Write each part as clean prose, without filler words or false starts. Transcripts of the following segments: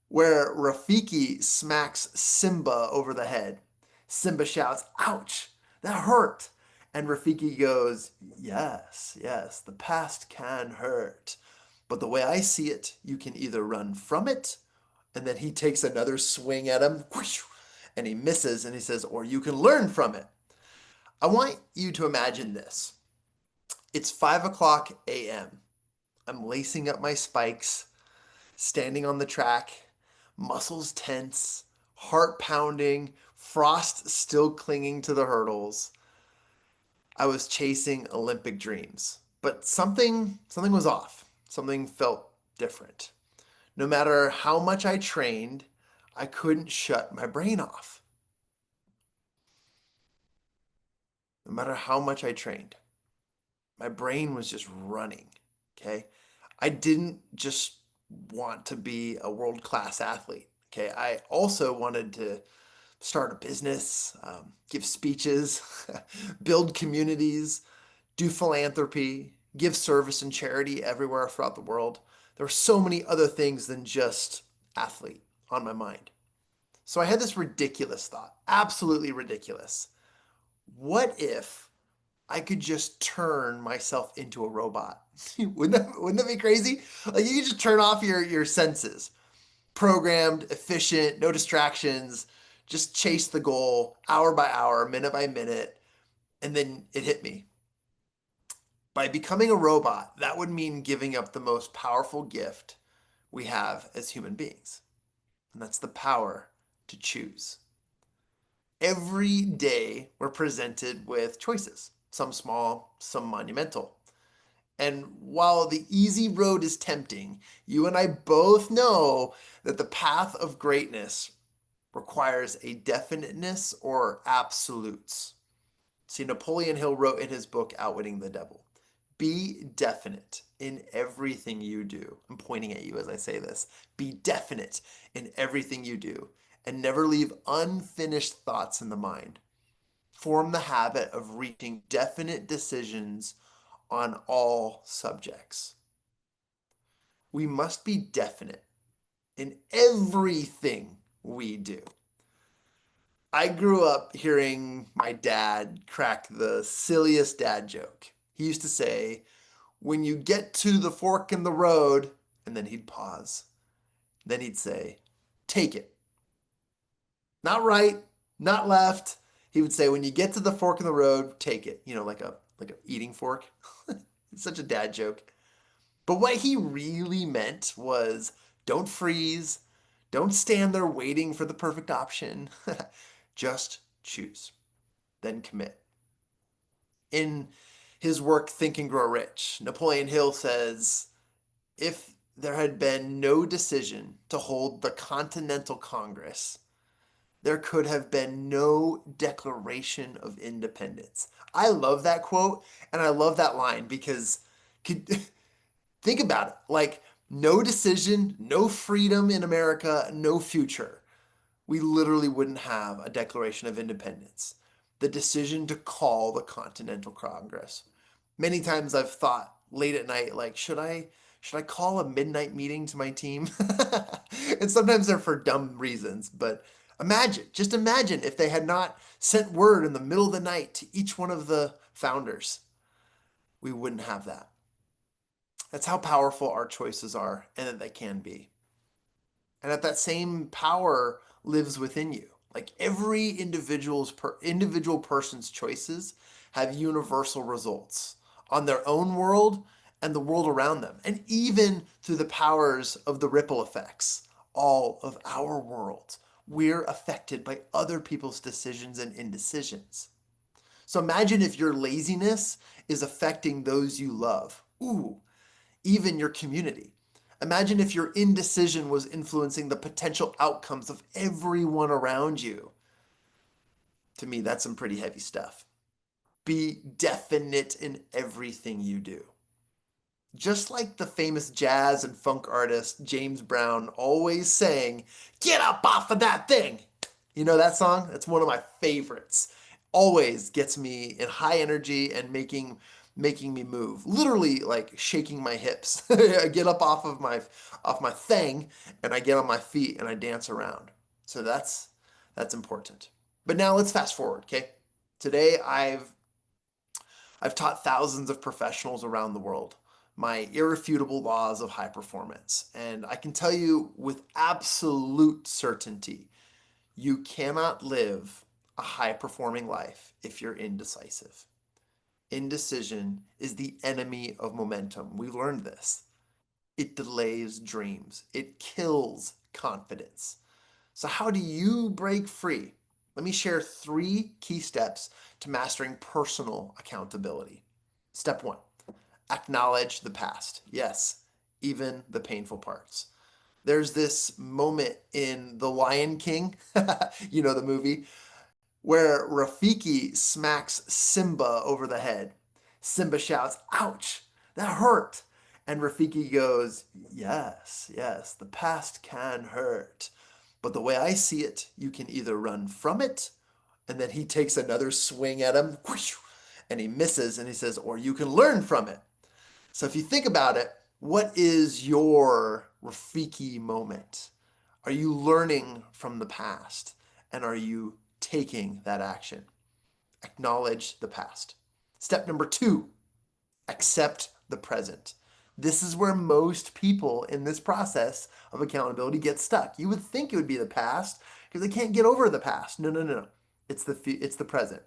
where Rafiki smacks Simba over the head. Simba shouts, "Ouch, that hurt." And Rafiki goes, "Yes, yes, the past can hurt. But the way I see it, you can either run from it," and then he takes another swing at him, and he misses, and he says, "or you can learn from it." I want you to imagine this. It's 5 o'clock a.m. I'm lacing up my spikes, standing on the track, muscles tense, heart pounding, frost still clinging to the hurdles. I was chasing Olympic dreams, but something was off. Something felt different. No matter how much I trained, I couldn't shut my brain off. No matter how much I trained, my brain was just running. Okay. I didn't just want to be a world class athlete. Okay. I also wanted to start a business, give speeches, build communities, do philanthropy, give service and charity everywhere throughout the world. There were so many other things than just athlete on my mind. So I had this ridiculous thought, absolutely ridiculous. What if I could just turn myself into a robot? Wouldn't that be crazy? Like you could just turn off your senses. Programmed, efficient, no distractions, just chase the goal hour by hour, minute by minute. And then it hit me. By becoming a robot, that would mean giving up the most powerful gift we have as human beings. And that's the power to choose. Every day we're presented with choices, some small, some monumental. And while the easy road is tempting, you and I both know that the path of greatness requires a definiteness or absolutes. See, Napoleon Hill wrote in his book, Outwitting the Devil, be definite in everything you do. I'm pointing at you as I say this. Be definite in everything you do and never leave unfinished thoughts in the mind. Form the habit of reaching definite decisions on all subjects. We must be definite in everything we do. I grew up hearing my dad crack the silliest dad joke. He used to say, "When you get to the fork in the road," and then he'd pause. Then he'd say, "Take it." Not right, not left. He would say, "When you get to the fork in the road, take it." Like a eating fork. It's such a dad joke. But what he really meant was don't freeze, don't stand there waiting for the perfect option. Just choose, then commit. In his work, Think and Grow Rich, Napoleon Hill says, if there had been no decision to hold the Continental Congress, there could have been no Declaration of Independence. I love that quote and I love that line because could, think about it. Like, no decision, no freedom in America, no future. We literally wouldn't have a Declaration of Independence. The decision to call the Continental Congress. Many times I've thought late at night, like, should I call a midnight meeting to my team? And sometimes they're for dumb reasons, but just imagine if they had not sent word in the middle of the night to each one of the founders. We wouldn't have that. That's how powerful our choices are and that they can be. And that same power lives within you. Like every individual person's choices have universal results on their own world and the world around them, and even through the powers of the ripple effects, all of our world. We're affected by other people's decisions and indecisions. So imagine if your laziness is affecting those you love. Ooh, even your community. Imagine if your indecision was influencing the potential outcomes of everyone around you. To me, that's some pretty heavy stuff. Be definite in everything you do. Just like the famous jazz and funk artist James Brown always saying, "Get up off of that thing." You know that song? That's one of my favorites. Always gets me in high energy and making making me move, literally like shaking my hips. I get up off my thing and I get on my feet and I dance around. So that's important. But now let's fast forward, okay? Today I've taught thousands of professionals around the world my irrefutable laws of high performance. And I can tell you with absolute certainty, you cannot live a high performing life if you're indecisive. Indecision is the enemy of momentum. We learned this. It delays dreams, it kills confidence. So, how do you break free? Let me share 3 key steps to mastering personal accountability. Step 1, acknowledge the past. Yes, even the painful parts. There's this moment in The Lion King, you know the movie, where Rafiki smacks Simba over the head. Simba shouts, "Ouch, that hurt." And Rafiki goes, "Yes, yes, the past can hurt. But the way I see it, you can either run from it," and then he takes another swing at him, and he misses, and he says, "or you can learn from it." So if you think about it, what is your Rafiki moment? Are you learning from the past? And are you taking that action? Acknowledge the past. Step number 2, accept the present. This is where most people in this process of accountability get stuck. You would think it would be the past because they can't get over the past. No, no, no, no. It's the present.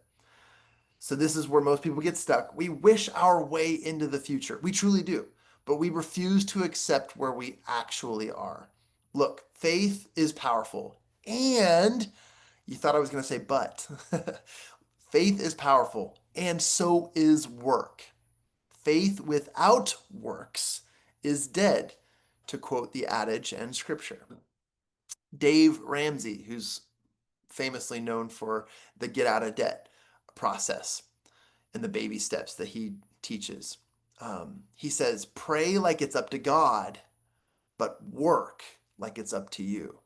So this is where most people get stuck. We wish our way into the future. We truly do. But we refuse to accept where we actually are. Look, faith is powerful. And you thought I was going to say but. Faith is powerful, and so is work. Faith without works is dead, to quote the adage and scripture. Dave Ramsey, who's famously known for the get out of debt process and the baby steps that he teaches, he says, pray like it's up to God, but work like it's up to you.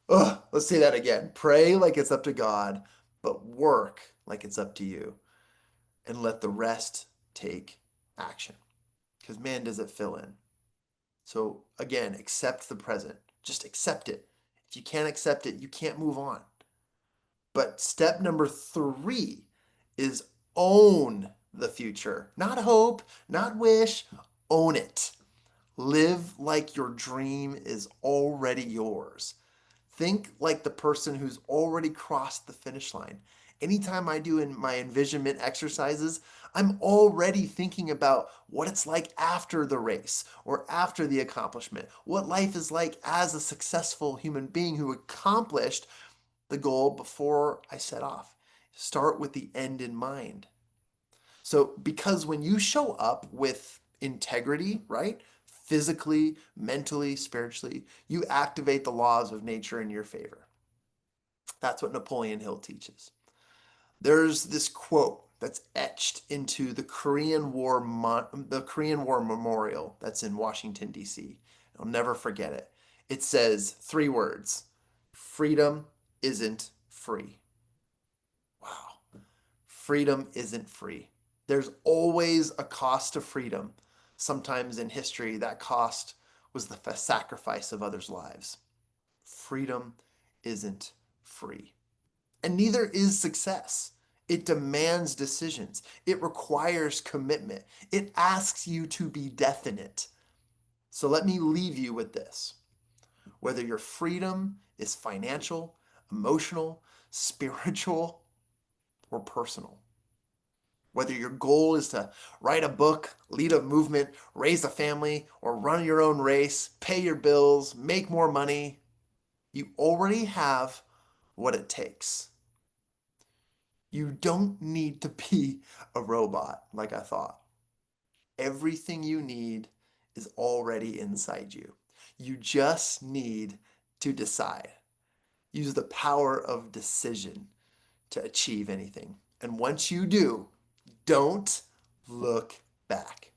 Ugh, let's say that again. Pray like it's up to God, but work like it's up to you. And let the rest take action. Because man, does it fill in. So again, accept the present. Just accept it. If you can't accept it, you can't move on. But step number 3 is own the future. Not hope, not wish, own it. Live like your dream is already yours. Think like the person who's already crossed the finish line. Anytime I do in my envisionment exercises, I'm already thinking about what it's like after the race or after the accomplishment, what life is like as a successful human being who accomplished the goal before I set off. Start with the end in mind. So, because when you show up with integrity, right? Physically, mentally, spiritually, you activate the laws of nature in your favor. That's what Napoleon Hill teaches. There's this quote that's etched into the Korean War Memorial that's in Washington D.C. I'll never forget it. It says 3 words: freedom isn't free. Wow. Freedom isn't free. There's always a cost to freedom. Sometimes in history, that cost was the sacrifice of others' lives. Freedom isn't free. And neither is success. It demands decisions. It requires commitment. It asks you to be definite. So let me leave you with this. Whether your freedom is financial, emotional, spiritual, or personal, whether your goal is to write a book, lead a movement, raise a family, or run your own race, pay your bills, make more money, you already have what it takes. You don't need to be a robot like I thought. Everything you need is already inside you. You just need to decide. Use the power of decision to achieve anything. And once you do, don't look back.